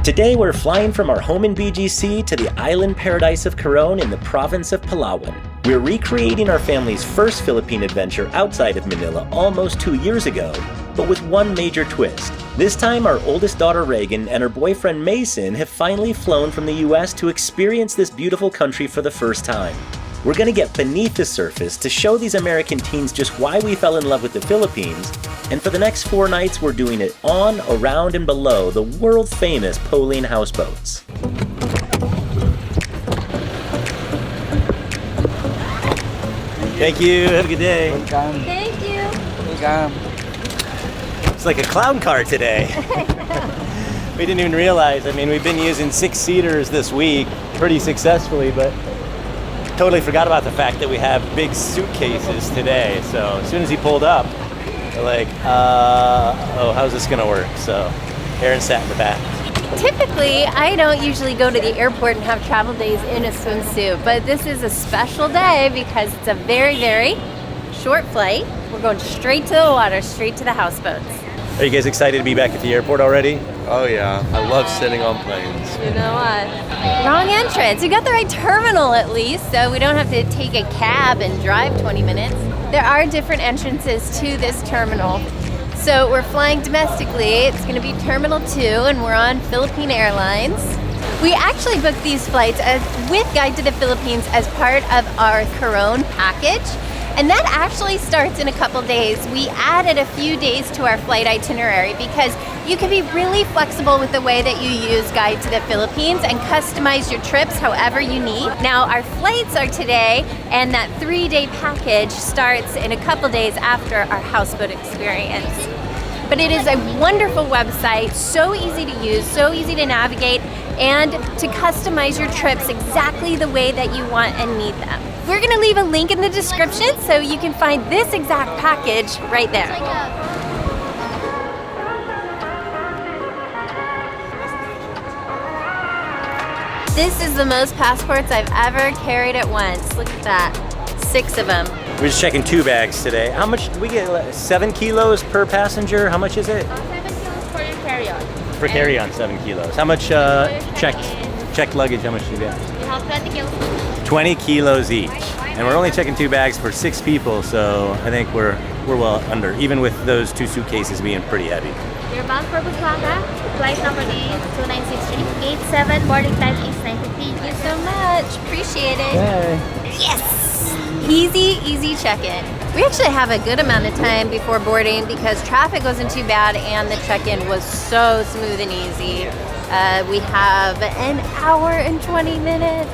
Today we're flying from our home in BGC to the island paradise of Coron in the province of Palawan. We're recreating our family's first Philippine adventure outside of Manila almost 2 years ago, but with one major twist. This time our oldest daughter Reagan and her boyfriend Mason have finally flown from the US to experience this beautiful country for the first time. We're gonna get beneath the surface to show these American teens just why we fell in love with the Philippines, and for the next 4 nights we're doing it on, around, and below the world-famous Paolyn Houseboats. Thank you, have a good day. Welcome. Thank you. Welcome. It's like a clown car today. We didn't even realize, I mean, we've been using 6-seaters this week pretty successfully, but totally forgot about the fact that we have big suitcases today. So as soon as he pulled up, we're like, oh, how's this gonna work? So Aaron sat in the back. Typically, I don't usually go to the airport and have travel days in a swimsuit, but this is a special day because it's a very, very short flight. We're going straight to the water, straight to the houseboats. Are you guys excited to be back at the airport already? Oh yeah, I love sitting on planes. You know what? Wrong entrance. We got the right terminal at least, so we don't have to take a cab and drive 20 minutes. There are different entrances to this terminal. So we're flying domestically. It's going to be Terminal 2, and we're on Philippine Airlines. We actually booked these flights with Guide to the Philippines as part of our Coron package. And that actually starts in a couple days. We added a few days to our flight itinerary because you can be really flexible with the way that you use Guide to the Philippines and customize your trips however you need. Now our flights are today, and that 3-day package starts in a couple days after our houseboat experience. But it is a wonderful website, so easy to use, so easy to navigate, and to customize your trips exactly the way that you want and need them. We're gonna leave a link in the description so you can find this exact package right there. This is the most passports I've ever carried at once. Look at that, 6 of them. We're just checking 2 bags today. How much do we get? 7 kilos per passenger? How much is it? 7 kilos for your carry-on. For carry-on, 7 kilos. How much checked luggage, how much do you get? You have 20 kilos. 20 kilos each. And we're only checking 2 bags for 6 people, so I think we're well under, even with those 2 suitcases being pretty heavy. You're bound for Butuanga. Flight number is 2963. Gate 7, boarding time is 9:15. Thank you so much, appreciate it. Hey. Yes! Easy check-in. We actually have a good amount of time before boarding because traffic wasn't too bad and the check-in was so smooth and easy. We have an hour and 20 minutes.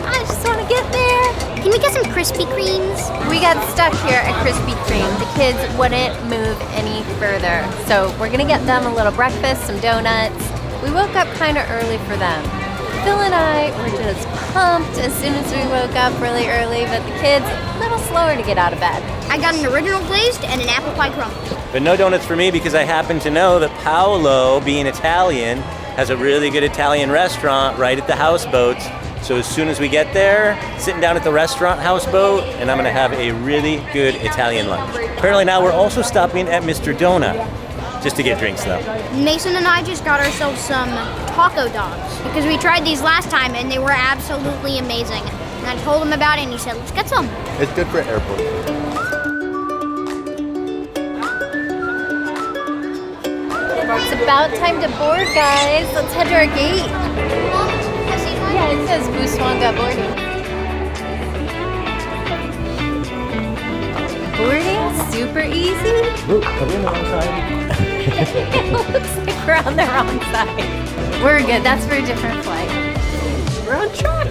I just want to get there. Can we get some Krispy Kremes? We got stuck here at Krispy Kreme. The kids wouldn't move any further. So we're gonna get them a little breakfast, some donuts. We woke up kind of early for them. Phil and I were just pumped as soon as we woke up really early, but the kids, a little slower to get out of bed. I got an original glazed and an apple pie crumble. But no donuts for me because I happen to know that Paolo, being Italian, has a really good Italian restaurant right at the houseboats. So as soon as we get there, sitting down at the restaurant houseboat, and I'm gonna have a really good Italian lunch. Apparently now we're also stopping at Mr. Donut, just to get drinks though. Mason and I just got ourselves some taco dogs because we tried these last time and they were absolutely amazing. And I told him about it and he said, let's get some. It's good for airport. It's about time to board, guys. Let's head to our gate. Yeah, it says Butuanga boarding. Boarding, super easy. Ooh, are we on the wrong side? It looks like we're on the wrong side. We're good, that's for a different flight. We're on track.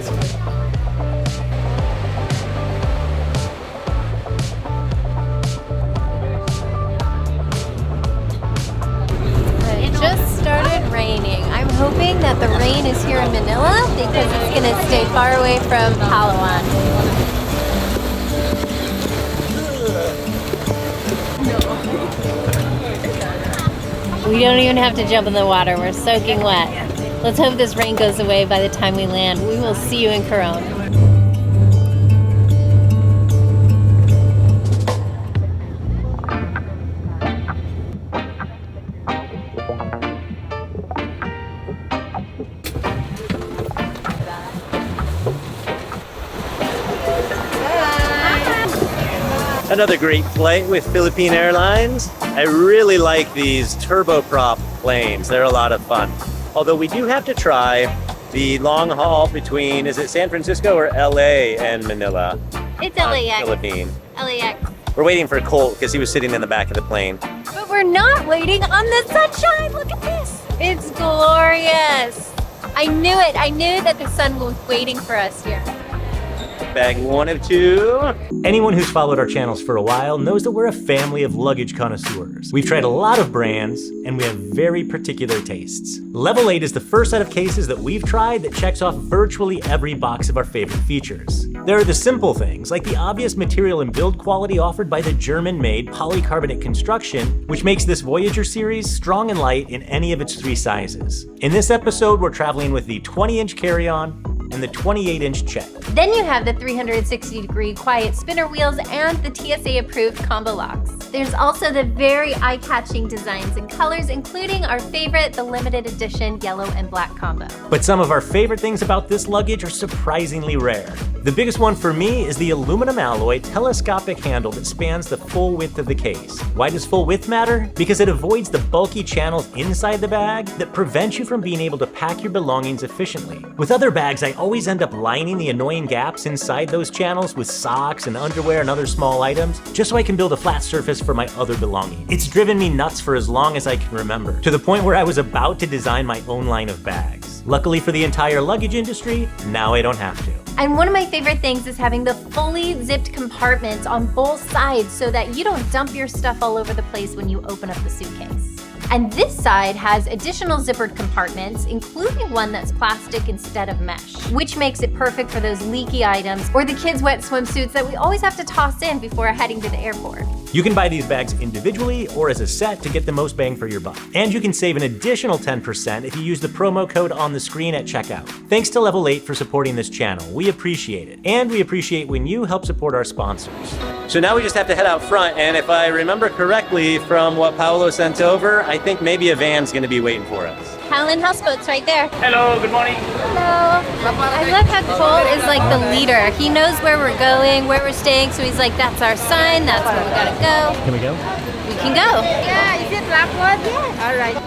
It just started raining. I'm hoping that the rain is here in Manila because it's gonna stay far away from Palawan. We don't even have to jump in the water. We're soaking wet. Let's hope this rain goes away by the time we land. We will see you in Coron. Another great flight with Philippine Airlines. I really like these turboprop planes. They're a lot of fun. Although we do have to try the long haul between, is it San Francisco or LA and Manila? It's LAX. Philippine. LAX. We're waiting for Colt because he was sitting in the back of the plane. But we're not waiting on the sunshine. Look at this. It's glorious. I knew it. I knew that the sun was waiting for us here. Bag 1 of 2. Anyone who's followed our channels for a while knows that we're a family of luggage connoisseurs. We've tried a lot of brands, and we have very particular tastes. Level 8 is the first set of cases that we've tried that checks off virtually every box of our favorite features. There are the simple things, like the obvious material and build quality offered by the German-made polycarbonate construction, which makes this Voyager series strong and light in any of its 3 sizes. In this episode, we're traveling with the 20-inch carry-on and the 28-inch check. Then you have the 360-degree quiet spinner wheels and the TSA-approved combo locks. There's also the very eye-catching designs and colors, including our favorite, the limited edition yellow and black combo. But some of our favorite things about this luggage are surprisingly rare. The biggest one for me is the aluminum alloy telescopic handle that spans the full width of the case. Why does full width matter? Because it avoids the bulky channels inside the bag that prevent you from being able to pack your belongings efficiently. With other bags, I always end up lining the annoying gaps inside those channels with socks and underwear and other small items, just so I can build a flat surface for my other belongings. It's driven me nuts for as long as I can remember, to the point where I was about to design my own line of bags. Luckily for the entire luggage industry, now I don't have to. And one of my favorite things is having the fully zipped compartments on both sides so that you don't dump your stuff all over the place when you open up the suitcase. And this side has additional zippered compartments, including one that's plastic instead of mesh, which makes it perfect for those leaky items or the kids' wet swimsuits that we always have to toss in before heading to the airport. You can buy these bags individually or as a set to get the most bang for your buck. And you can save an additional 10% if you use the promo code on the screen at checkout. Thanks to Level 8 for supporting this channel. We appreciate it. And we appreciate when you help support our sponsors. So now we just have to head out front, and if I remember correctly from what Paolo sent over, I think maybe a van's gonna be waiting for us. Paolyn Houseboats right there. Hello, good morning. Hello. I love how Cole is like the leader. He knows where we're going, where we're staying, so he's like, that's our sign, that's where we gotta go. Can we go? We can go. Yeah, is it Blackwood? Yeah. All right.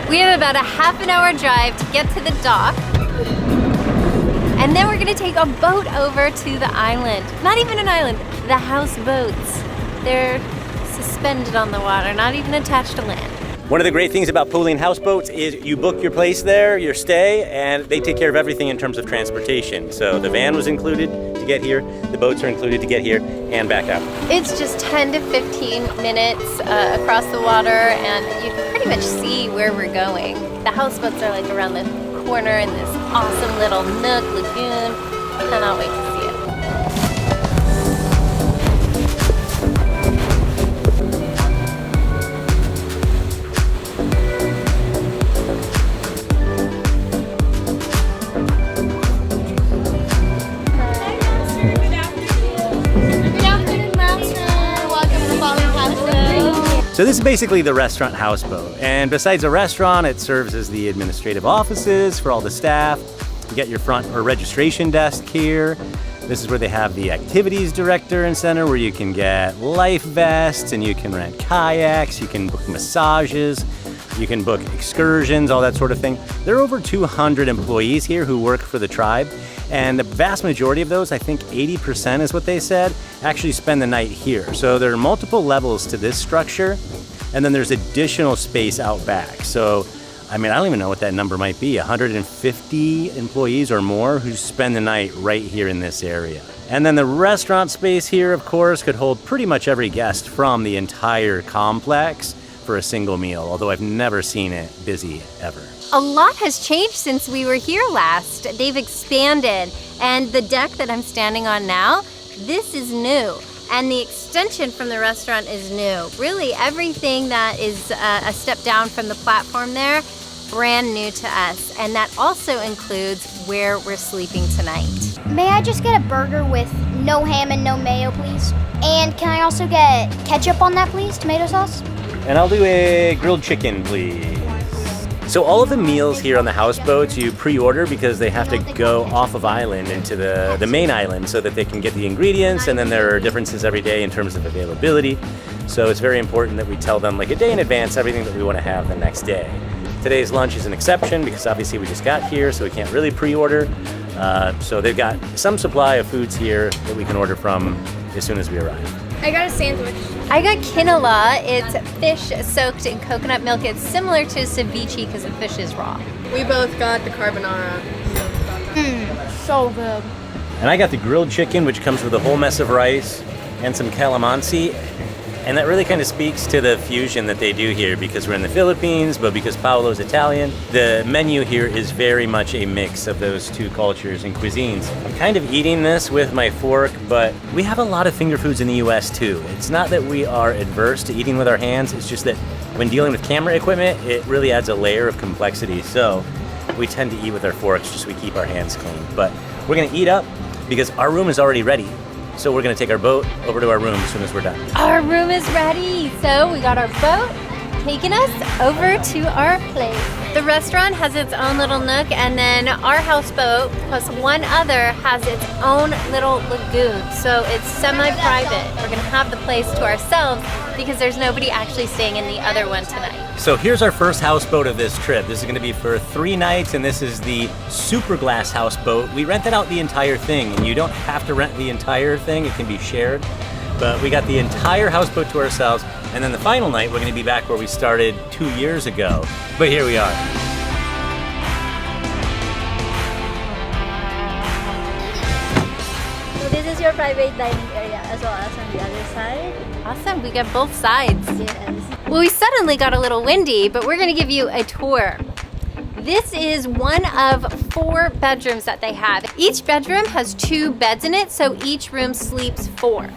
We have about a half an hour drive to get to the dock. And then we're gonna take a boat over to the island. Not even an island, the houseboats. They're suspended on the water, not even attached to land. One of the great things about Paolyn Houseboats is you book your place there, your stay, and they take care of everything in terms of transportation. So the van was included to get here, the boats are included to get here and back out. It's just 10 to 15 minutes across the water, and you can pretty much see where we're going. The houseboats are like around the corner in this awesome little nook lagoon. Cannot wait to see it. So this is basically the restaurant houseboat, and besides a restaurant, it serves as the administrative offices for all the staff. You get your front or registration desk here. This is where they have the activities director and center where you can get life vests and you can rent kayaks, you can book massages, you can book excursions, all that sort of thing. There are over 200 employees here who work for the tribe, and the vast majority of those, I think 80% is what they said, actually spend the night here. So there are multiple levels to this structure, and then there's additional space out back. So, I mean, I don't even know what that number might be, 150 employees or more who spend the night right here in this area. And then the restaurant space here, of course, could hold pretty much every guest from the entire complex for a single meal, although I've never seen it busy ever. A lot has changed since we were here last. They've expanded, and the deck that I'm standing on now, this is new. And the extension from the restaurant is new. Really, everything that is a step down from the platform there, brand new to us. And that also includes where we're sleeping tonight. May I just get a burger with no ham and no mayo, please? And can I also get ketchup on that, please? Tomato sauce? And I'll do a grilled chicken, please. So all of the meals here on the houseboats you pre-order because they have to go off of island into the main island so that they can get the ingredients, and then there are differences every day in terms of availability. So it's very important that we tell them like a day in advance everything that we want to have the next day. Today's lunch is an exception because obviously we just got here, so we can't really pre-order. So they've got some supply of foods here that we can order from as soon as we arrive. I got a sandwich. I got quinoa. It's fish soaked in coconut milk. It's similar to ceviche because the fish is raw. We both got the carbonara. So good. And I got the grilled chicken, which comes with a whole mess of rice and some calamansi. And that really kind of speaks to the fusion that they do here because we're in the Philippines, but because Paolo's Italian, the menu here is very much a mix of those two cultures and cuisines. I'm kind of eating this with my fork, but we have a lot of finger foods in the US too. It's not that we are adverse to eating with our hands, it's just that when dealing with camera equipment, it really adds a layer of complexity. So we tend to eat with our forks just so we keep our hands clean. But we're gonna eat up because our room is already ready. So we're gonna take our boat over to our room as soon as we're done. Our room is ready. So we got our boat taking us over to our place. The restaurant has its own little nook, and then our houseboat plus one other has its own little lagoon. So it's semi-private. We're gonna have the place to ourselves because there's nobody actually staying in the other one tonight. So here's our first houseboat of this trip. This is gonna be for 3 nights, and this is the super glass houseboat. We rented out the entire thing, and you don't have to rent the entire thing, it can be shared. But we got the entire houseboat to ourselves, and then the final night, we're gonna be back where we started 2 years ago. But here we are. So this is your private dining area as well as on the other side. Awesome, we got both sides. Yes. Well, we suddenly got a little windy, but we're gonna give you a tour. This is one of 4 bedrooms that they have. Each bedroom has 2 beds in it, so each room sleeps 4.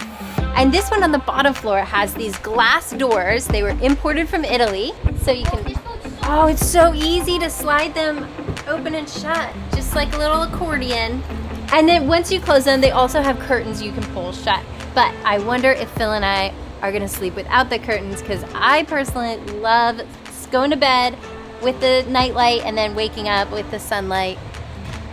And this one on the bottom floor has these glass doors. They were imported from Italy, so you can, oh, it's so easy to slide them open and shut, just like a little accordion. And then once you close them, they also have curtains you can pull shut. But I wonder if Phil and I are gonna sleep without the curtains because I personally love going to bed with the nightlight and then waking up with the sunlight.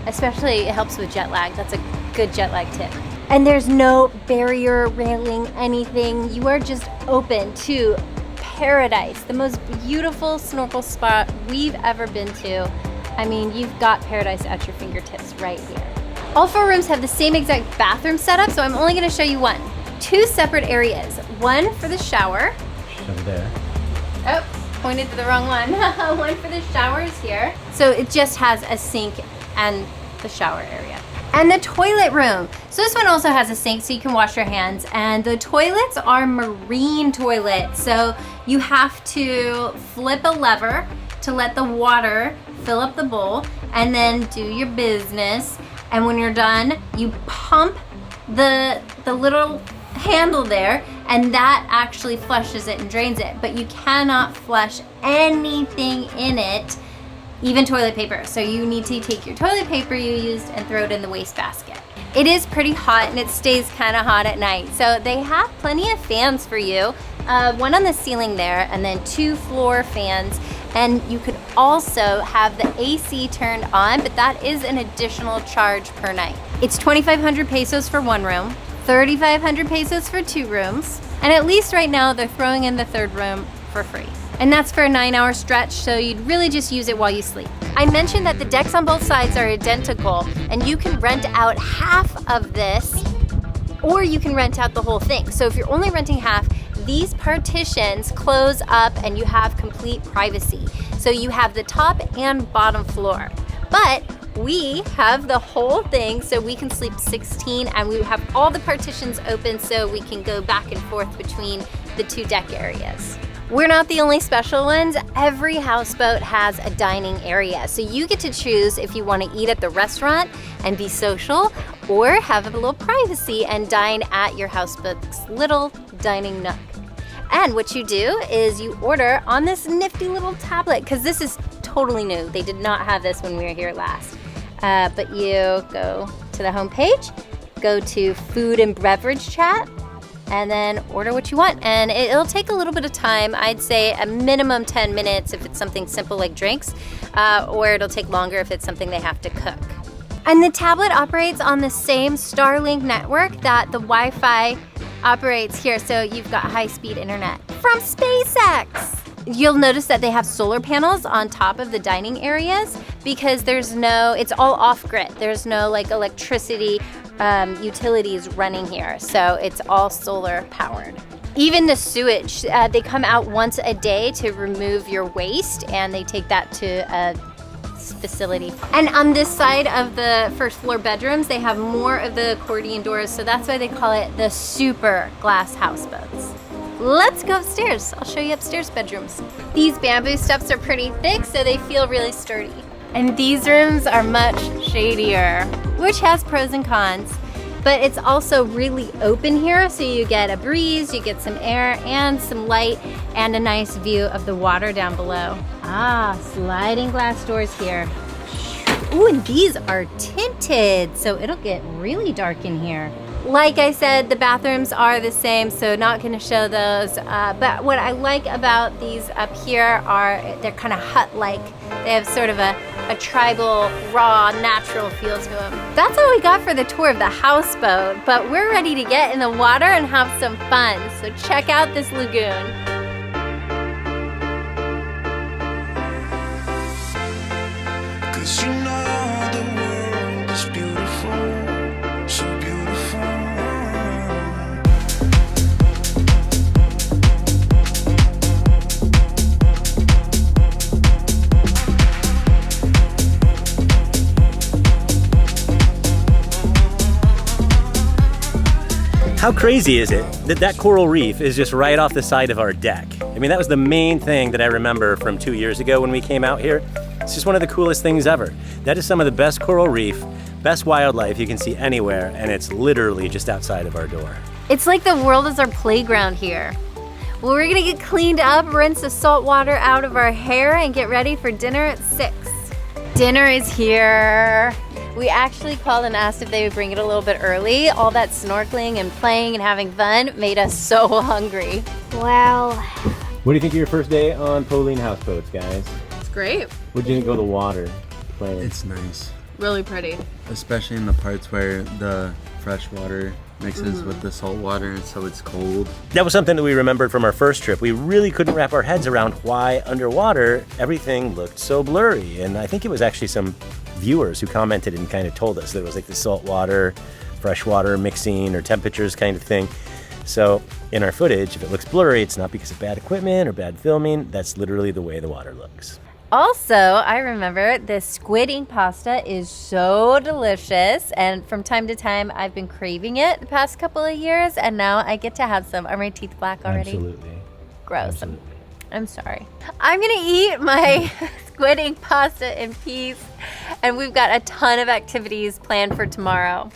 Especially it helps with jet lag. That's a good jet lag tip. And there's no barrier, railing, anything. You are just open to paradise, the most beautiful snorkel spot we've ever been to. I mean, you've got paradise at your fingertips right here. All 4 rooms have the same exact bathroom setup, so I'm only gonna show you one. 2 separate areas. One for the shower. Over there. Oh, pointed to the wrong one. One for the showers here. So it just has a sink and the shower area. And the toilet room. So this one also has a sink so you can wash your hands. And the toilets are marine toilets. So you have to flip a lever to let the water fill up the bowl and then do your business. And when you're done, you pump the little handle there, and that actually flushes it and drains it. But you cannot flush anything in it, even toilet paper. So you need to take your toilet paper you used and throw it in the wastebasket. It is pretty hot and it stays kind of hot at night. So they have plenty of fans for you. One on the ceiling there, and then 2 floor fans. And you could also have the AC turned on, but that is an additional charge per night. It's 2,500 pesos for 1 room, 3,500 pesos for 2 rooms, and at least right now they're throwing in the 3rd room for free. And that's for a 9-hour stretch, so you'd really just use it while you sleep. I mentioned that the decks on both sides are identical, and you can rent out half of this, or you can rent out the whole thing. So if you're only renting half, these partitions close up and you have complete privacy. So you have the top and bottom floor. But we have the whole thing so we can sleep 16, and we have all the partitions open so we can go back and forth between the 2 deck areas. We're not the only special ones. Every houseboat has a dining area. So you get to choose if you want to eat at the restaurant and be social, or have a little privacy and dine at your houseboat's little dining nook. And what you do is you order on this nifty little tablet, because this is totally new. They did not have this when we were here last. But you go to the home page, go to food and beverage chat, and then order what you want. And it'll take a little bit of time. I'd say a minimum 10 minutes if it's something simple like drinks, or it'll take longer if it's something they have to cook. And the tablet operates on the same Starlink network that the Wi-Fi operates here, so you've got high-speed internet from SpaceX. You'll notice that they have solar panels on top of the dining areas because it's all off-grid. There's no like electricity utilities running here, so it's all solar powered. Even the sewage, they come out once a day to remove your waste, and they take that to a facility. And on this side of the first floor bedrooms, they have more of the accordion doors, so that's why they call it the super glass houseboats. Let's go upstairs. I'll show you upstairs bedrooms. These bamboo steps are pretty thick, so they feel really sturdy. And these rooms are much shadier, which has pros and cons. But it's also really open here, so you get a breeze, you get some air and some light, and a nice view of the water down below. Sliding glass doors here. Ooh, and these are tinted, so it'll get really dark in here. Like I said, the bathrooms are the same, so not gonna show those. But what I like about these up here are they're kind of hut-like. They have sort of a tribal, raw, natural feel to them. That's all we got for the tour of the houseboat, but we're ready to get in the water and have some fun. So check out this lagoon. Cause you know the world is beautiful, so beautiful. How crazy is it that that coral reef is just right off the side of our deck? I mean, that was the main thing that I remember from 2 years ago when we came out here. It's just one of the coolest things ever. That is some of the best coral reef, best wildlife you can see anywhere, and it's literally just outside of our door. It's like the world is our playground here. Well, we're gonna get cleaned up, rinse the salt water out of our hair, and get ready for dinner at 6. Dinner is here. We actually called and asked if they would bring it a little bit early. All that snorkeling and playing and having fun made us so hungry. Well, What do you think of your first day on Paolyn Houseboats, guys? It's great. What do you think of the water playing? It's nice, Really pretty. especially in the parts where the fresh water mixes with the salt water, so it's cold. That was something that we remembered from our first trip. We really couldn't wrap our heads around why underwater everything looked so blurry. And I think it was actually some viewers who commented and kind of told us that it was like the salt water, fresh water mixing or temperatures kind of thing. So in our footage, if it looks blurry, it's not because of bad equipment or bad filming. That's literally the way the water looks. Also, I remember the squid ink pasta is so delicious, and from time to time I've been craving it the past couple of years, and now I get to have some. Are my teeth black already? Absolutely. Gross. Absolutely. I'm sorry. I'm gonna eat my squid ink pasta in peace, and we've got a ton of activities planned for tomorrow.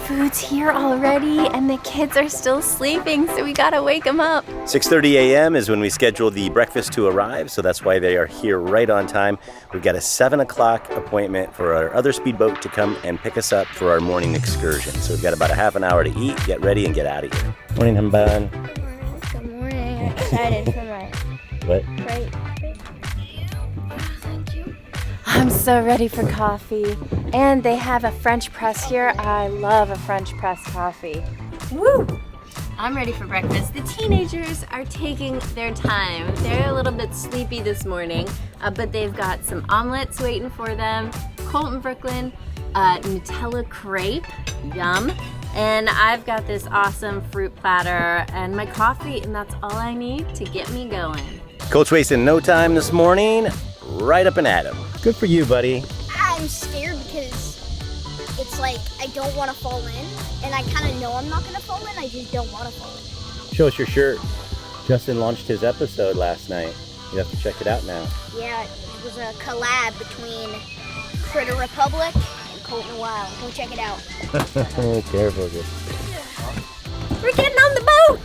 Food's here already, and the kids are still sleeping, so we gotta wake them up. 6:30 a.m. is when we schedule the breakfast to arrive, so that's why they are here right on time. We've got a 7 o'clock appointment for our other speedboat to come and pick us up for our morning excursion. So we've got about a half an hour to eat, get ready, and get out of here. Morning, Hamban. good morning. I'm excited for my What? great. I'm so ready for coffee. And they have a French press here. I love a French press coffee. Woo! I'm ready for breakfast. The teenagers are taking their time. They're a little bit sleepy this morning, but they've got some omelets waiting for them, Colton Brooklyn, Nutella crepe, yum. And I've got this awesome fruit platter and my coffee, and that's all I need to get me going. Coach wasting no time this morning, right up and at him. Good for you, buddy. I'm scared because it's like I don't want to fall in, and I kind of know I'm not going to fall in. I just don't want to fall in. Show us your shirt. Justin launched his episode last night. You have to check it out now. Yeah, it was a collab between Critter Republic and Colton Wild. Go check it out. Careful. We're getting on the boat!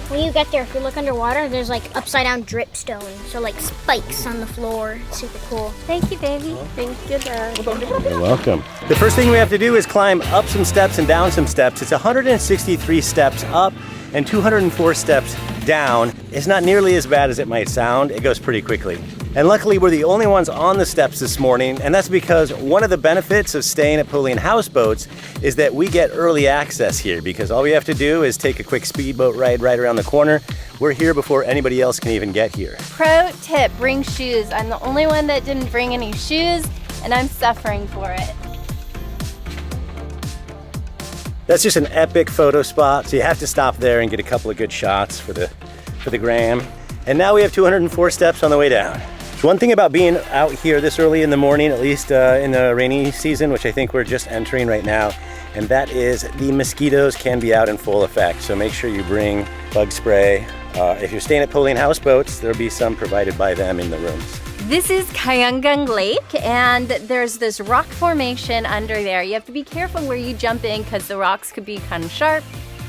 When you get there, if you look underwater, there's like upside down dripstone. So like spikes on the floor. It's super cool. Thank you, baby. Thank you, Dad. You're welcome. The first thing we have to do is climb up some steps and down some steps. It's 163 steps up and 204 steps down. It's not nearly as bad as it might sound. It goes pretty quickly. And luckily, we're the only ones on the steps this morning, and that's because one of the benefits of staying at Paolyn Houseboats is that we get early access here, because all we have to do is take a quick speedboat ride right around the corner. We're here before anybody else can even get here. Pro tip, bring shoes. I'm the only one that didn't bring any shoes, and I'm suffering for it. That's just an epic photo spot, so you have to stop there and get a couple of good shots for the gram. And now we have 204 steps on the way down. So one thing about being out here this early in the morning, at least in the rainy season, which I think we're just entering right now, and that is the mosquitoes can be out in full effect. So make sure you bring bug spray. If you're staying at Paolyn Houseboats, there'll be some provided by them in the rooms. This is Kayangang Lake, and there's this rock formation under there. You have to be careful where you jump in because the rocks could be kind of sharp.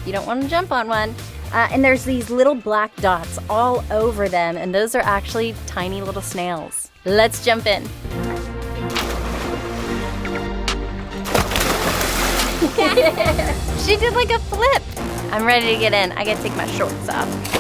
You don't want to jump on one. And there's these little black dots all over them, and those are actually tiny little snails. Let's jump in. She did like a flip. I'm ready to get in. I gotta take my shorts off.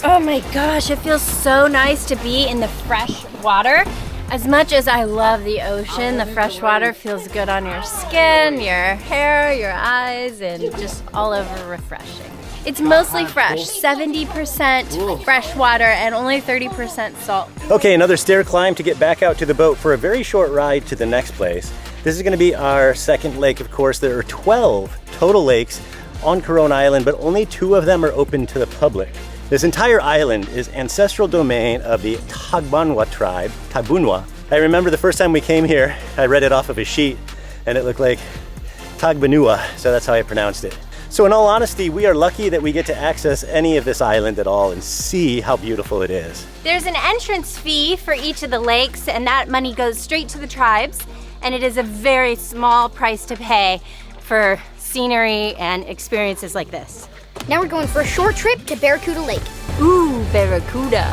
Oh my gosh, it feels so nice to be in the fresh water. As much as I love the ocean, the fresh water feels good on your skin, your hair, your eyes, and just all over refreshing. It's mostly fresh, 70% fresh water and only 30% salt. Okay, another stair climb to get back out to the boat for a very short ride to the next place. This is gonna be our second lake, of course. There are 12 total lakes on Coron Island, but only 2 of them are open to the public. This entire island is ancestral domain of the Tagbanwa tribe, Tabunwa. I remember the first time we came here, I read it off of a sheet and it looked like Tagbanua, so that's how I pronounced it. So in all honesty, we are lucky that we get to access any of this island at all and see how beautiful it is. There's an entrance fee for each of the lakes, and that money goes straight to the tribes, and it is a very small price to pay for scenery and experiences like this. Now we're going for a short trip to Barracuda Lake. Ooh, Barracuda.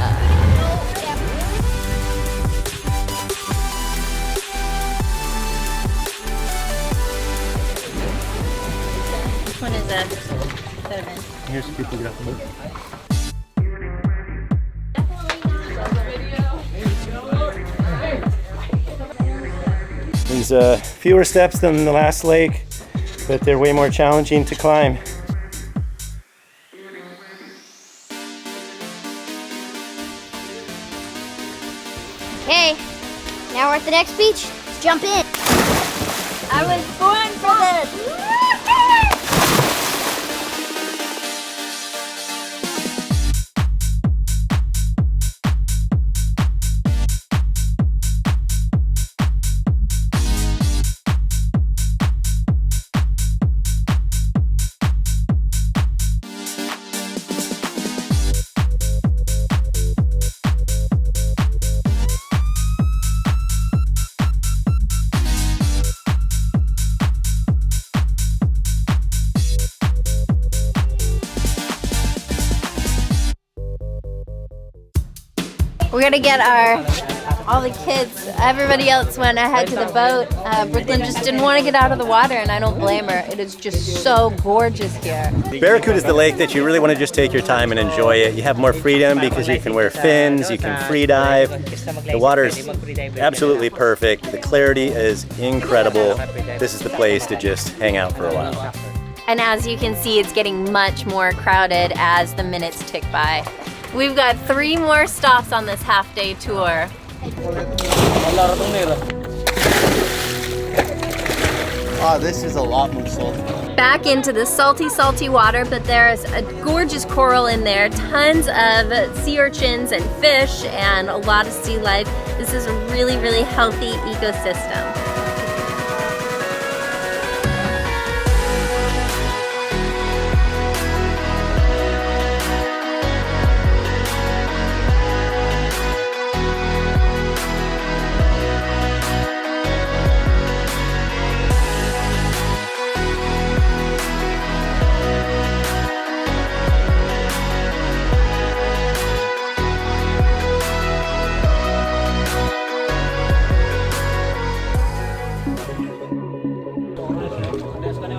Which one is a cinnamon? Here's people get off the boat. There's fewer steps than the last lake, but they're way more challenging to climb. Okay, now we're at the next beach. Let's jump in. I was born for this. We're gonna get all the kids, everybody else went ahead to the boat. Brooklyn just didn't want to get out of the water, and I don't blame her. It is just so gorgeous here. Barracuda is the lake that you really want to just take your time and enjoy it. You have more freedom because you can wear fins, you can free dive. The water is absolutely perfect. The clarity is incredible. This is the place to just hang out for a while. And as you can see, it's getting much more crowded as the minutes tick by. We've got 3 more stops on this half-day tour. Oh, this is a lot more salty. Back into the salty, salty water, but there's a gorgeous coral in there, tons of sea urchins and fish, and a lot of sea life. This is a really, really healthy ecosystem.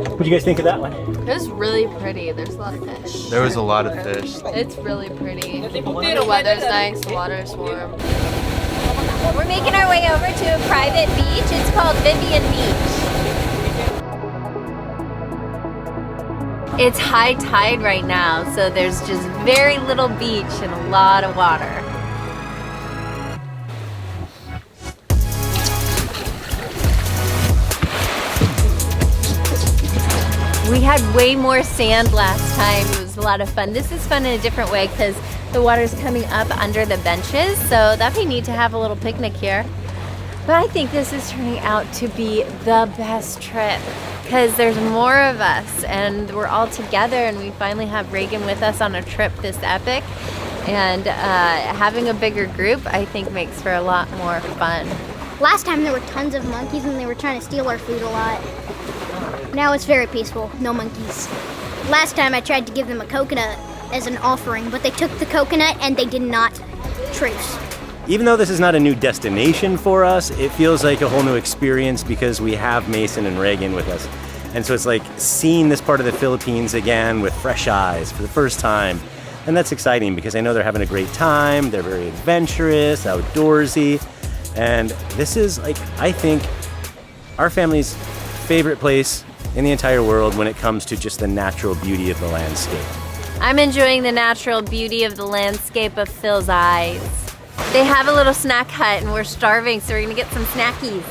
What do you guys think of that one? It was really pretty. There's a lot of fish. There was a lot of fish. It's really pretty. The weather's nice, the water's warm. We're making our way over to a private beach. It's called Vivian Beach. It's high tide right now, so there's just very little beach and a lot of water. We had way more sand last time. It was a lot of fun. This is fun in a different way because the water's coming up under the benches, so that'd be neat to have a little picnic here. But I think this is turning out to be the best trip because there's more of us and we're all together, and we finally have Reagan with us on a trip this epic. And having a bigger group, I think, makes for a lot more fun. Last time there were tons of monkeys and they were trying to steal our food a lot. Now it's very peaceful, no monkeys. Last time I tried to give them a coconut as an offering, but they took the coconut and they did not truce. Even though this is not a new destination for us, it feels like a whole new experience because we have Mason and Reagan with us. And so it's like seeing this part of the Philippines again with fresh eyes for the first time. And that's exciting because I know they're having a great time, they're very adventurous, outdoorsy. And this is, like, I think, our family's favorite place in the entire world when it comes to just the natural beauty of the landscape. I'm enjoying the natural beauty of the landscape of Phil's eyes. They have a little snack hut and we're starving, so we're gonna get some snackies.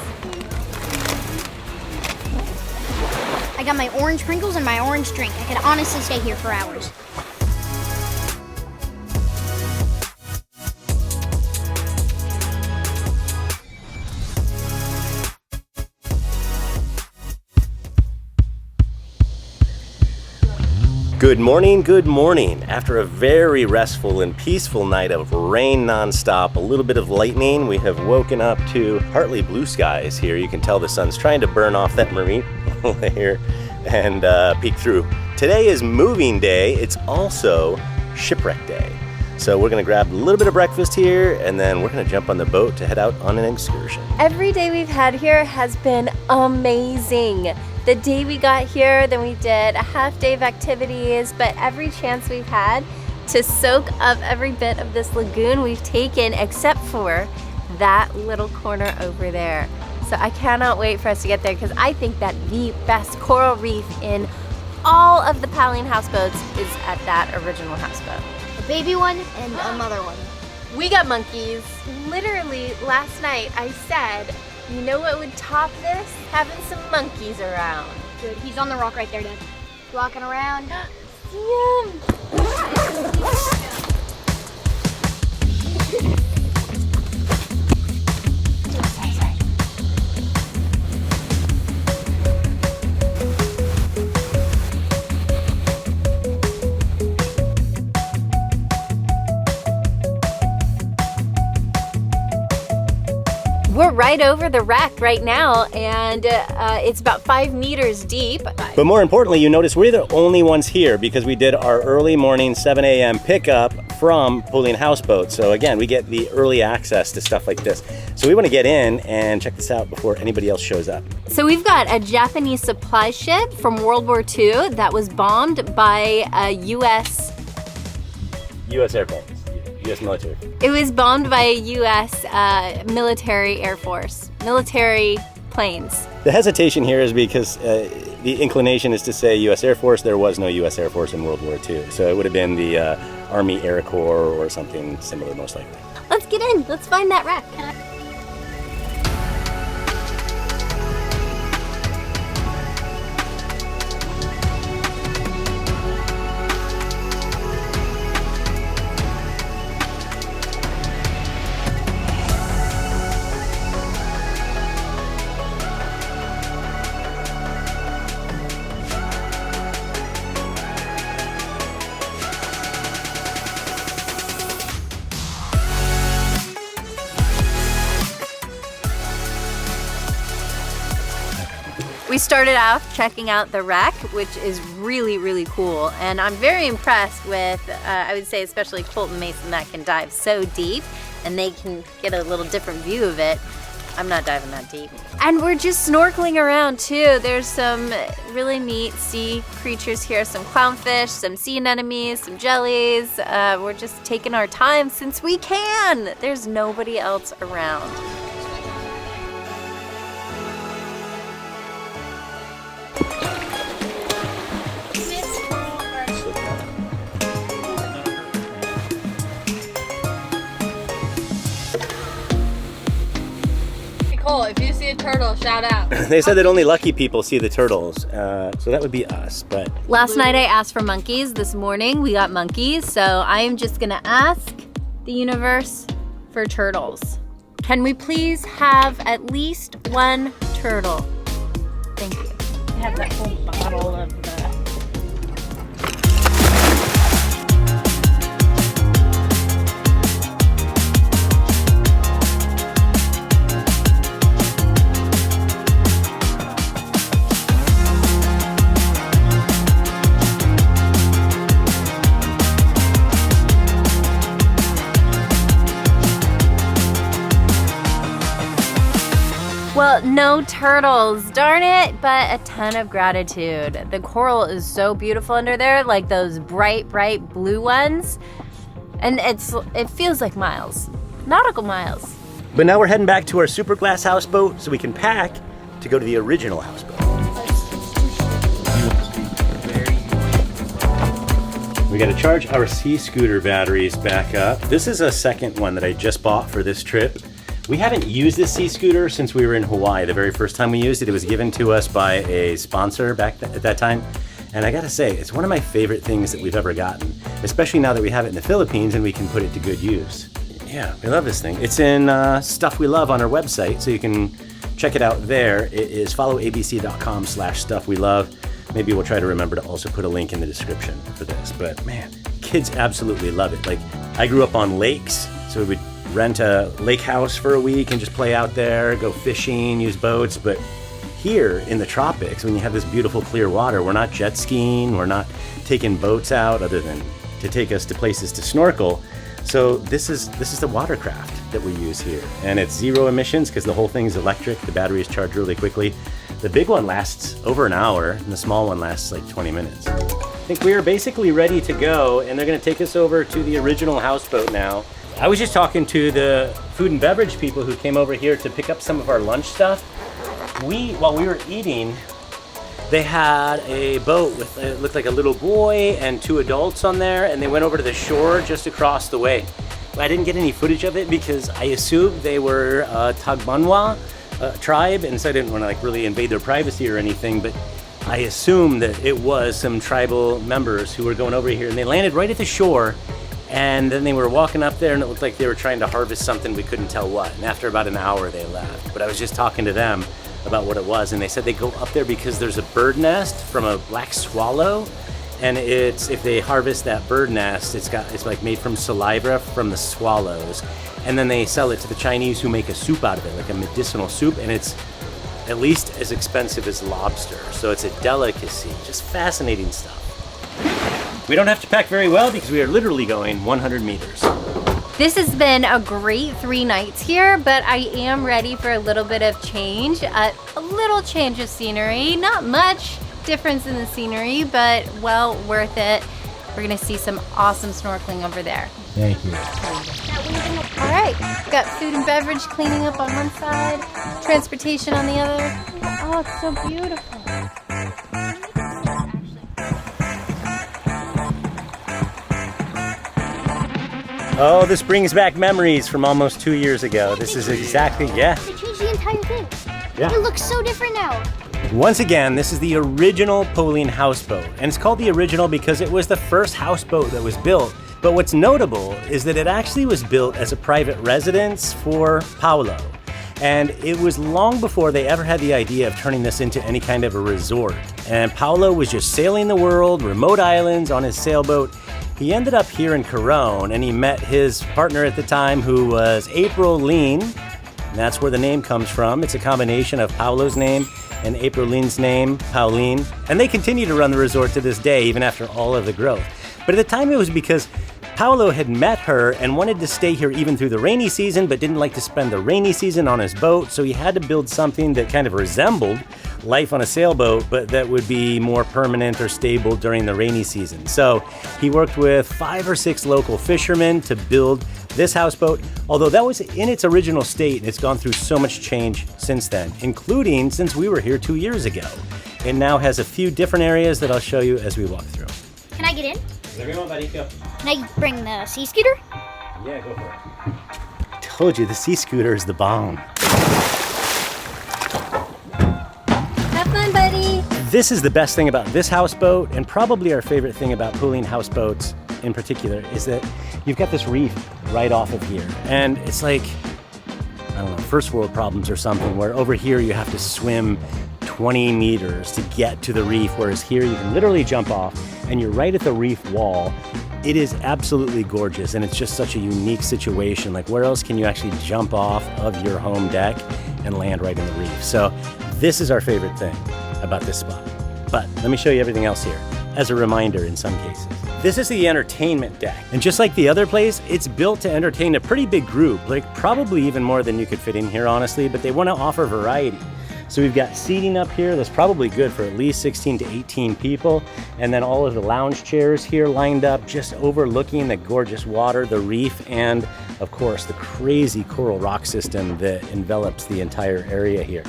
I got my orange sprinkles and my orange drink. I could honestly stay here for hours. Good morning, good morning. After a very restful and peaceful night of rain nonstop, a little bit of lightning, we have woken up to partly blue skies here. You can tell the sun's trying to burn off that marine layer and peek through. Today is moving day. It's also shipwreck day. So we're gonna grab a little bit of breakfast here and then we're gonna jump on the boat to head out on an excursion. Every day we've had here has been amazing. The day we got here, then we did a half day of activities, but every chance we've had to soak up every bit of this lagoon we've taken, except for that little corner over there. So I cannot wait for us to get there because I think that the best coral reef in all of the Paolyn Houseboats is at that original houseboat. A baby one and a mother one. We got monkeys. Literally last night I said, you know what would top this? Having some monkeys around. Good, he's on the rock right there, Dad. Walking around. See him? We're right over the wreck right now, and it's about 5 meters deep. But more importantly, you notice we're the only ones here because we did our early morning 7 a.m. pickup from Paolyn Houseboats. So again, we get the early access to stuff like this. So we want to get in and check this out before anybody else shows up. So we've got a Japanese supply ship from World War II that was bombed by a U.S. airplanes. U.S. military. It was bombed by a U.S. military air force, military planes. The hesitation here is because the inclination is to say U.S. Air Force. There was no U.S. Air Force in World War II. So it would have been the Army Air Corps or something similar, most likely. Let's get in. Let's find that wreck. We started off checking out the wreck, which is really, really cool. And I'm very impressed with, I would say especially Colt and Mason, that can dive so deep and they can get a little different view of it. I'm not diving that deep. And we're just snorkeling around too. There's some really neat sea creatures here, some clownfish, some sea anemones, some jellies. We're just taking our time since we can. There's nobody else around. Cole, if you see a turtle, shout out. They said that only lucky people see the turtles, so that would be us, but... Last night I asked for monkeys. This morning we got monkeys, so I am just gonna ask the universe for turtles. Can we please have at least one turtle? Thank you. I have that whole bottle of the... Well, no turtles, darn it, but a ton of gratitude. The coral is so beautiful under there, like those bright, bright blue ones. And it feels like miles, nautical miles. But now we're heading back to our super glass houseboat so we can pack to go to the original houseboat. We gotta charge our sea scooter batteries back up. This is a second one that I just bought for this trip. We haven't used this sea scooter since we were in Hawaii. The very first time we used it, it was given to us by a sponsor back at that time. And I gotta say, it's one of my favorite things that we've ever gotten, especially now that we have it in the Philippines and we can put it to good use. Yeah, we love this thing. It's in Stuff We Love on our website, so you can check it out there. It is followabc.com/stuffwelove. Maybe we'll try to remember to also put a link in the description for this. But man, kids absolutely love it. Like, I grew up on lakes, so we would rent a lake house for a week and just play out there, go fishing, use boats. But here in the tropics, when you have this beautiful clear water, we're not jet skiing, we're not taking boats out other than to take us to places to snorkel. So this is the watercraft that we use here. And it's zero emissions because the whole thing is electric. The battery is charged really quickly. The big one lasts over an hour and the small one lasts like 20 minutes. I think we are basically ready to go, and they're gonna take us over to the original houseboat now. I was just talking to the food and beverage people who came over here to pick up some of our lunch stuff. While we were eating, they had a boat with, it looked like a little boy and 2 adults on there, and they went over to the shore just across the way. I didn't get any footage of it because I assumed they were Tagmanwa tribe, and so I didn't want to like really invade their privacy or anything, but I assumed that it was some tribal members who were going over here, and they landed right at the shore. And then they were walking up there and it looked like they were trying to harvest something, we couldn't tell what. And after about an hour they left. But I was just talking to them about what it was, and they said they go up there because there's a bird nest from a black swallow. And if they harvest that bird nest, it's like made from saliva from the swallows. And then they sell it to the Chinese who make a soup out of it, like a medicinal soup, and it's at least as expensive as lobster. So it's a delicacy, just fascinating stuff. We don't have to pack very well because we are literally going 100 meters. This has been a great 3 nights here, but I am ready for a little bit of change, a little change of scenery. Not much difference in the scenery, but well worth it. We're gonna see some awesome snorkeling over there. Thank you. All right, got food and beverage cleaning up on one side, transportation on the other. Oh, it's so beautiful. Oh, this brings back memories from almost 2 years ago. This is exactly, yeah. They changed the entire thing. Yeah. It looks so different now. Once again, this is the original Paolyn houseboat, and it's called the original because it was the first houseboat that was built. But what's notable is that it actually was built as a private residence for Paolo. And it was long before they ever had the idea of turning this into any kind of a resort. And Paolo was just sailing the world, remote islands on his sailboat. He ended up here in Coron, and he met his partner at the time, who was April Lean. And that's where the name comes from. It's a combination of Paolo's name and April Lean's name, Paolyn. And they continue to run the resort to this day, even after all of the growth. But at the time it was because Paolo had met her and wanted to stay here even through the rainy season, but didn't like to spend the rainy season on his boat, so he had to build something that kind of resembled life on a sailboat, but that would be more permanent or stable during the rainy season. So he worked with 5 or 6 local fishermen to build this houseboat, although that was in its original state, and it's gone through so much change since then, including since we were here 2 years ago. It now has a few different areas that I'll show you as we walk through. Can I get in? Whatever you want, buddy, go. Can I bring the sea scooter? Yeah, go for it. I told you, the sea scooter is the bomb. Have fun, buddy. This is the best thing about this houseboat, and probably our favorite thing about Paolyn houseboats in particular, is that you've got this reef right off of here. And it's like, I don't know, first world problems or something, where over here you have to swim 20 meters to get to the reef, whereas here you can literally jump off and you're right at the reef wall. It is absolutely gorgeous, and it's just such a unique situation. Like, where else can you actually jump off of your home deck and land right in the reef? So this is our favorite thing about this spot. But let me show you everything else here as a reminder in some cases. This is the entertainment deck, and just like the other place, it's built to entertain a pretty big group, like probably even more than you could fit in here, honestly, but they want to offer variety. So we've got seating up here that's probably good for at least 16 to 18 people. And then all of the lounge chairs here lined up, just overlooking the gorgeous water, the reef, and of course the crazy coral rock system that envelops the entire area here.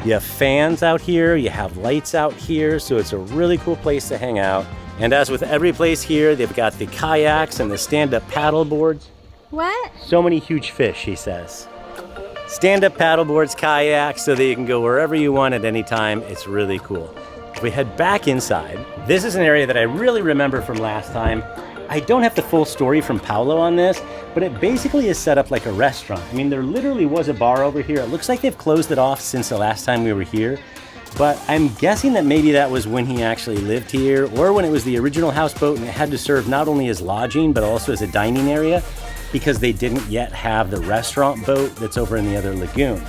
You have fans out here, you have lights out here, so it's a really cool place to hang out. And as with every place here, they've got the kayaks and the stand-up paddle boards. What? So many huge fish, he says. Stand-up paddleboards, kayaks, so that you can go wherever you want at any time. It's really cool. If we head back inside, this is an area that I really remember from last time. I don't have the full story from Paolo on this, but it basically is set up like a restaurant. I mean, there literally was a bar over here. It looks like they've closed it off since the last time we were here, but I'm guessing that maybe that was when he actually lived here, or when it was the original houseboat and it had to serve not only as lodging, but also as a dining area, because they didn't yet have the restaurant boat that's over in the other lagoon.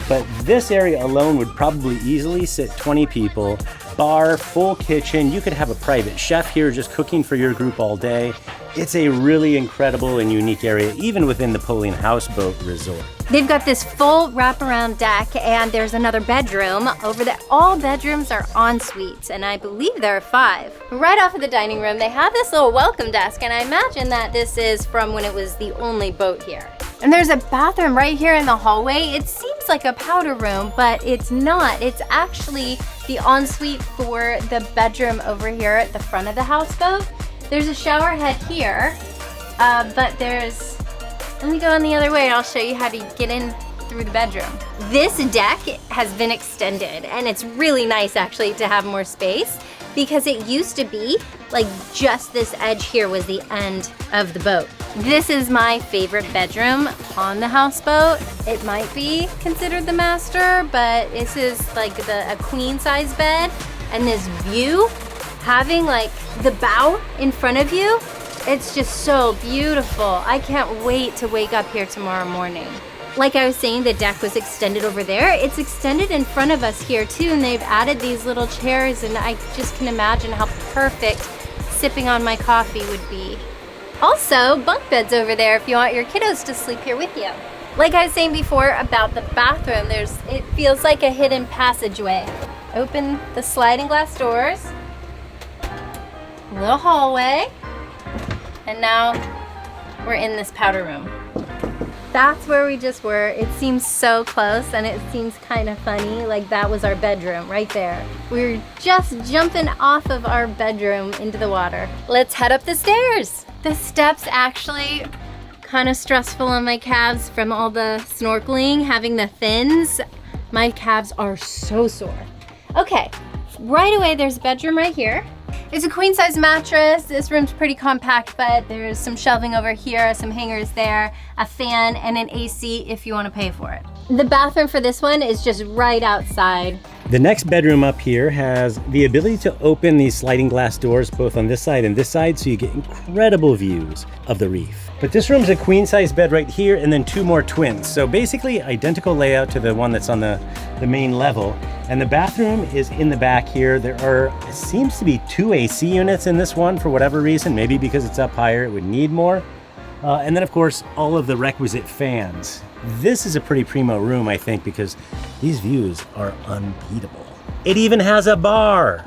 But this area alone would probably easily sit 20 people. Bar, full kitchen. You could have a private chef here just cooking for your group all day. It's a really incredible and unique area, even within the Paolyn Houseboat Resort. They've got this full wraparound deck, and there's another bedroom over there. All bedrooms are en suites, and I believe there are 5. Right off of the dining room, they have this little welcome desk, and I imagine that this is from when it was the only boat here. And there's a bathroom right here in the hallway. It seems like a powder room, but it's not. It's actually the ensuite for the bedroom over here at the front of the houseboat. There's a shower head here, but there's, let me go on the other way and I'll show you how to get in through the bedroom. This deck has been extended, and it's really nice actually to have more space, because it used to be like just this edge here was the end of the boat. This is my favorite bedroom on the houseboat. It might be considered the master, but this is like a queen size bed, and this view, having like the bow in front of you, it's just so beautiful. I can't wait to wake up here tomorrow morning. Like I was saying, the deck was extended over there. It's extended in front of us here too, and they've added these little chairs, and I just can imagine how perfect sipping on my coffee would be. Also, bunk beds over there if you want your kiddos to sleep here with you. Like I was saying before about the bathroom, it feels like a hidden passageway. Open the sliding glass doors, little hallway, and now we're in this powder room. That's where we just were. It seems so close, and it seems kind of funny, like that was our bedroom right there. We were just jumping off of our bedroom into the water. Let's head up the stairs. The steps actually kind of stressful on my calves from all the snorkeling, having the fins. My calves are so sore. Okay, right away there's a bedroom right here. It's a queen size mattress. This room's pretty compact, but there's some shelving over here, some hangers there, a fan, and an AC if you want to pay for it. The bathroom for this one is just right outside. The next bedroom up here has the ability to open these sliding glass doors both on this side and this side, so you get incredible views of the reef. But this room's a queen size bed right here and then 2 more twins. So basically identical layout to the one that's on the main level. And the bathroom is in the back here. There are, it seems to be 2 AC units in this one for whatever reason. Maybe because it's up higher, it would need more. And then of course, all of the requisite fans. This is a pretty primo room, I think, because these views are unbeatable. It even has a bar.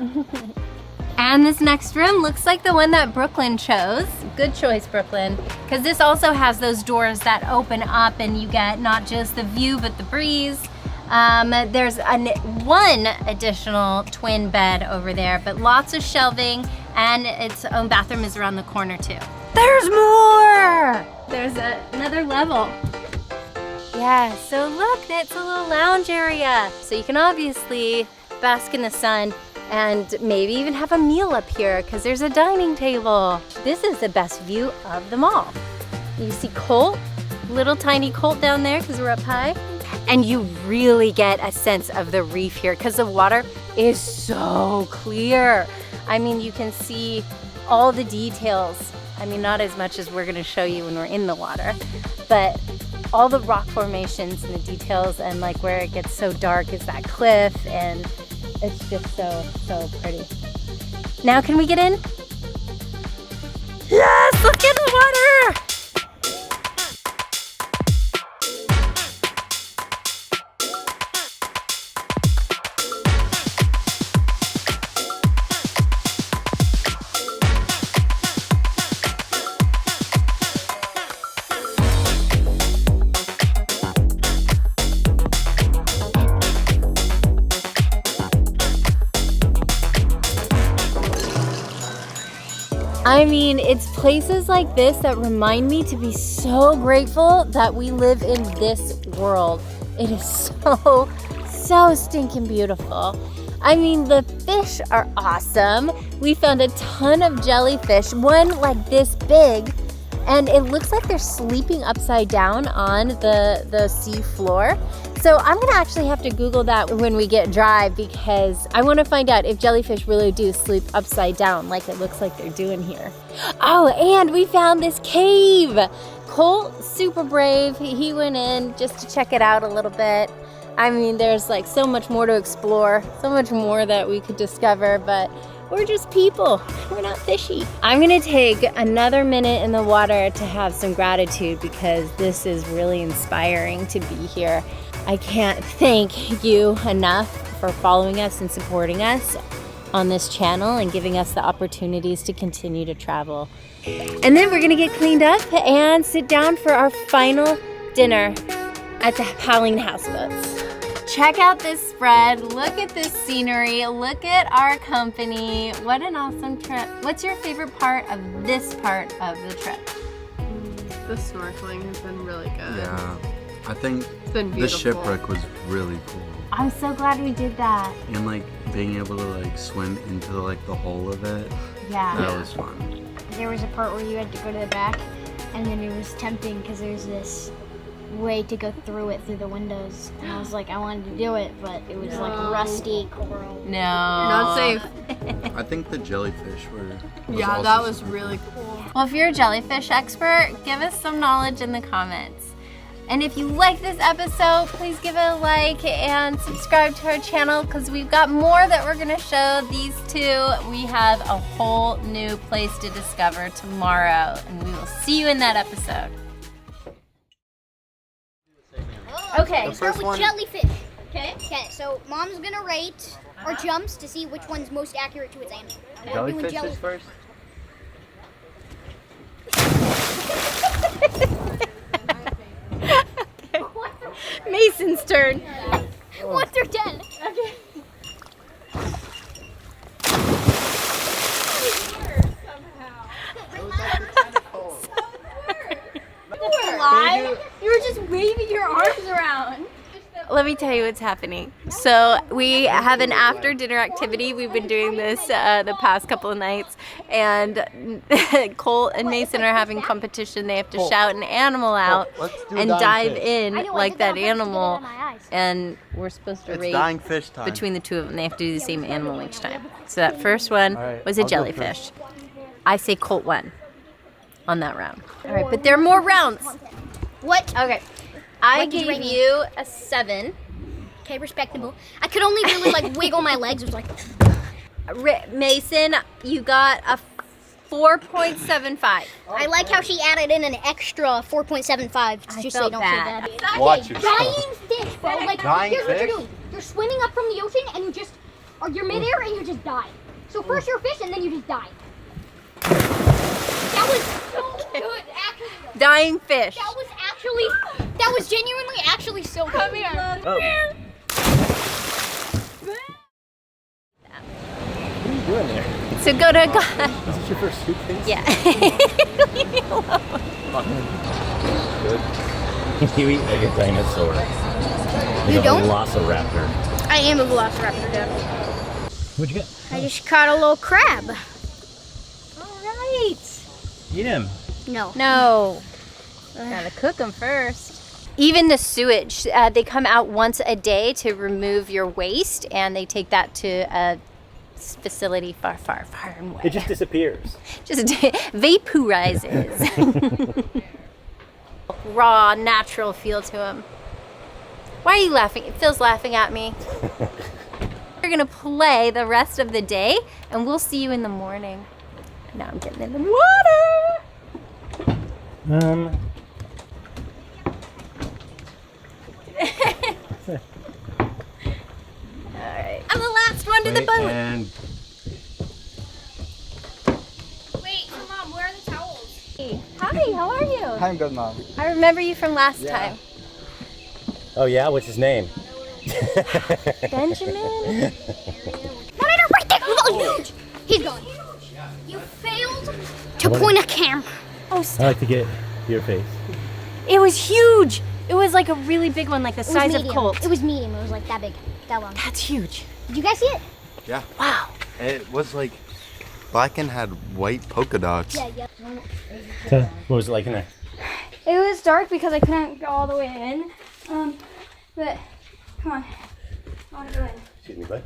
And this next room looks like the one that Brooklyn chose. Good choice, Brooklyn. Because this also has those doors that open up and you get not just the view, but the breeze. There's one additional twin bed over there, but lots of shelving, and its own bathroom is around the corner too. There's more! There's another level. Yeah, so look, that's a little lounge area. So you can obviously bask in the sun and maybe even have a meal up here because there's a dining table. This is the best view of them all. You see Colt, little tiny Colt down there because we're up high. And you really get a sense of the reef here because the water is so clear. I mean, you can see all the details. I mean, not as much as we're gonna show you when we're in the water, but all the rock formations and the details, and like where it gets so dark is that cliff, and it's just so pretty. Now can we get in? Yes, look at the water! I mean, it's places like this that remind me to be so grateful that we live in this world. It is so stinking beautiful. I mean, the fish are awesome. We found a ton of jellyfish, one like this big, and it looks like they're sleeping upside down on the sea floor. So I'm gonna actually have to Google that when we get dry because I wanna find out if jellyfish really do sleep upside down like it looks like they're doing here. Oh, and we found this cave. Colt, super brave, he went in just to check it out a little bit. I mean, there's like so much more to explore, so much more that we could discover, but we're just people, we're not fishy. I'm gonna take another minute in the water to have some gratitude because this is really inspiring to be here. I can't thank you enough for following us and supporting us on this channel and giving us the opportunities to continue to travel. And then we're gonna get cleaned up and sit down for our final dinner at the Paolyn Houseboats. Check out this spread, look at this scenery, look at our company. What an awesome trip. What's your favorite part of this part of the trip? The snorkeling has been really good. Yeah, I think been the beautiful. shipwreck was really cool. I'm so glad we did that. And like being able to like swim into like the whole of it, Yeah. that was fun. There was a part where you had to go to the back, and then it was tempting because there's this way to go through it through the windows. And I was like, I wanted to do it, but it was like rusty coral. No. Not safe. I think the jellyfish were. Yeah, also that was super really cool. cool. Well, if you're a jellyfish expert, give us some knowledge in the comments. And if you like this episode, please give it a like and subscribe to our channel because we've got more that we're gonna show these two. We have a whole new place to discover tomorrow, and we will see you in that episode. Okay. Let's start with jellyfish. Okay, so Mom's gonna rate our jumps to see which one's most accurate to its aiming. We're doing jellyfish first. Mason's turn. 1 through 10. Okay. lie? You were just waving your arms around. Let me tell you what's happening. So we have an after dinner activity. We've been doing this the past couple of nights, and Colt and Mason are having competition. They have to shout an animal out and dive in like that animal, and we're supposed to rate dying fish time. between the two of them. They have to do the same animal each time. So that first one was a jellyfish. I say Colt won on that round. All right, but there are more rounds. What? Okay. I What did you gave rate me? you a 7. Okay, respectable. I could only really like wiggle my legs. It was like, Mason, you got a 4.75. I like how she added in an extra 4.75 just so you felt don't bad. feel bad. Watch yourself. Dying fish, bro. Like, Dying here's what fish? you're doing. You're swimming up from the ocean and you just, or you're midair and you just die. So first you're a fish and then you just die. That was so good, actually. Dying fish. That was genuinely actually so good. Come here. Oh. What are you doing there? So go to Is this your first suitcase? Yeah. Leave me alone. Good. You eat like a dinosaur. Like You a don't? Velociraptor. I am a velociraptor, Dad. What'd you get? I just caught a little crab. All right. Eat him. No. No. Gotta cook them first. Even the sewage, they come out once a day to remove your waste, and they take that to a facility far, far, far away. It just disappears. Just vaporizes. Raw, natural feel to them. Why are you laughing? Phil's laughing at me. We're gonna play the rest of the day, and we'll see you in the morning. Now I'm getting in the water. Alright. I'm the last one to the boat. And Wait, Mom, where are the towels? Hey. Hi, how are you? I'm good, Mom. I remember you from last time. Oh yeah, what's his name? Benjamin? No, right there. Oh, huge. He's gone. You failed to point a camera. Oh, I stop. like to get your face. It was huge. It was like a really big one, like the It was size of medium. Colt. It was medium. It was like that big, that long. That's huge. Did you guys see it? Yeah. Wow. It was like black and had white polka dots. Yeah. So, what was it like in there? It was dark because I couldn't go all the way in. But come on. I want to go in. Excuse me, bud.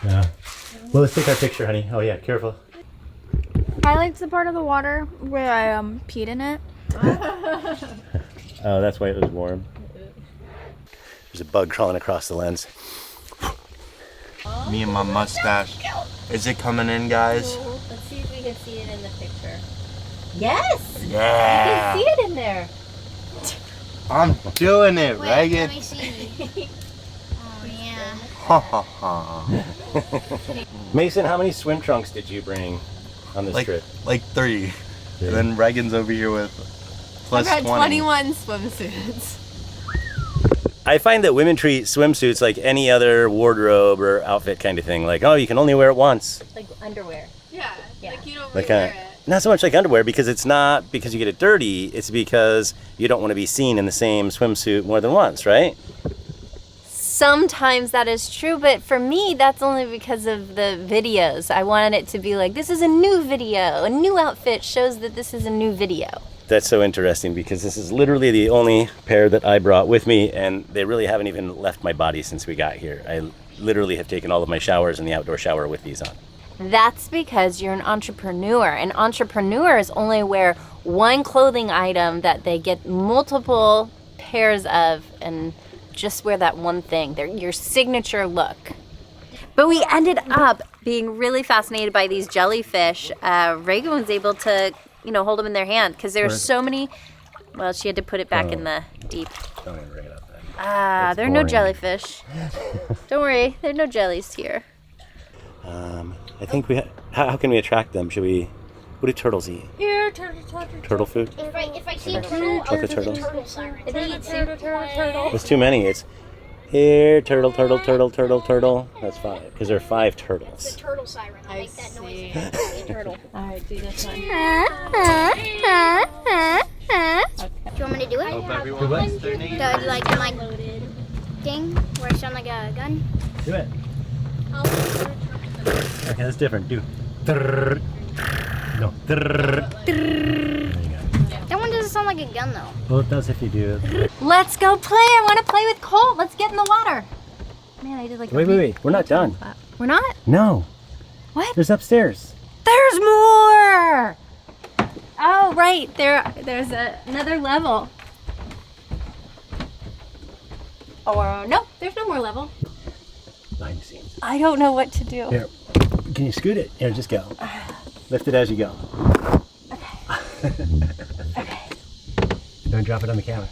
Yeah. Well, let's take our picture, honey. Oh yeah, careful. I liked the part of the water where I peed in it. Oh, that's why it was warm. There's a bug crawling across the lens. Me and my mustache. Is it coming in, guys? Let's see if we can see it in the picture. Yes! Yeah. You can see it in there. I'm doing it, Reagan. Let me see. Oh yeah. Ha ha ha. Mason, how many swim trunks did you bring on this trip? Like 3. And then Reagan's over here with plus 20. 21 swimsuits. I find that women treat swimsuits like any other wardrobe or outfit kind of thing. Like, oh, you can only wear it once. Like underwear. Yeah, Yeah. like you don't Like, really wear it. not so much like underwear, because it's not because you get it dirty. It's because you don't want to be seen in the same swimsuit more than once, right? Sometimes that is true, but for me, that's only because of the videos. I wanted it to be like, this is a new video. A new outfit shows that this is a new video. That's so interesting, because this is literally the only pair that I brought with me, and they really haven't even left my body since we got here. I literally have taken all of my showers in the outdoor shower with these on. That's because you're an entrepreneur, and entrepreneurs only wear one clothing item that they get multiple pairs of and just wear that one thing. They're your signature look. But we ended up being really fascinated by these jellyfish. Reagan was able to, hold them in their hand because there were so many. Well, she had to put it back in the deep. Don't even bring it up then. There are no boring. jellyfish. Don't worry, there are no jellies here. I think how can we attract them? What do turtles eat? Here, Turtle food? If I see a turtle, Like a turtle? turtle siren. turtle. It's too many. It's here, turtle, turtle, turtle, turtle, turtle. That's 5, because there are 5 turtles. Turtle siren. I make that noise. All right, do this one. Do you want me to do it? Hope everyone likes their name. Do I like my ding where I sound like a gun? Do it. Okay, that's different. Do. Trrr. No. Trrr. There you go. That one doesn't sound like a gun though. Well, it does if you do it. Let's go play. I want to play with Colt. Let's get in the water. Man, I did like. Wait. We're not done. We're not? No. What? There's upstairs. There's more. Oh, right. There's another level. Or no, there's no more level. Behind the scenes. I don't know what to do. Here. Can you scoot it? Here, just go. Lift it as you go. Okay. Don't drop it on the camera.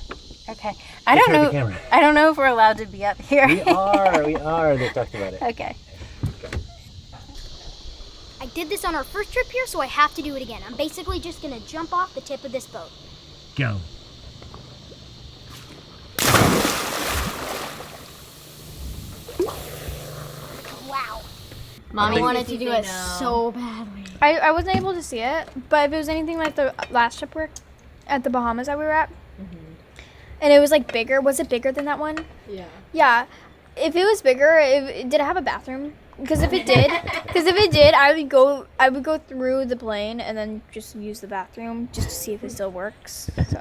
Okay. I don't toward the know. camera. I don't know if we're allowed to be up here. We are. They talked about it. Okay. I did this on our first trip here, so I have to do it again. I'm basically just gonna jump off the tip of this boat. Go. Wow. Mommy wanted to do it so badly. I wasn't able to see it, but if it was anything like the last shipwreck at the Bahamas that we were at, and it was like bigger, was it bigger than that one? Yeah. Yeah. If it was bigger, did it have a bathroom? Because if it did, I would go through the plane and then just use the bathroom just to see if it still works. So.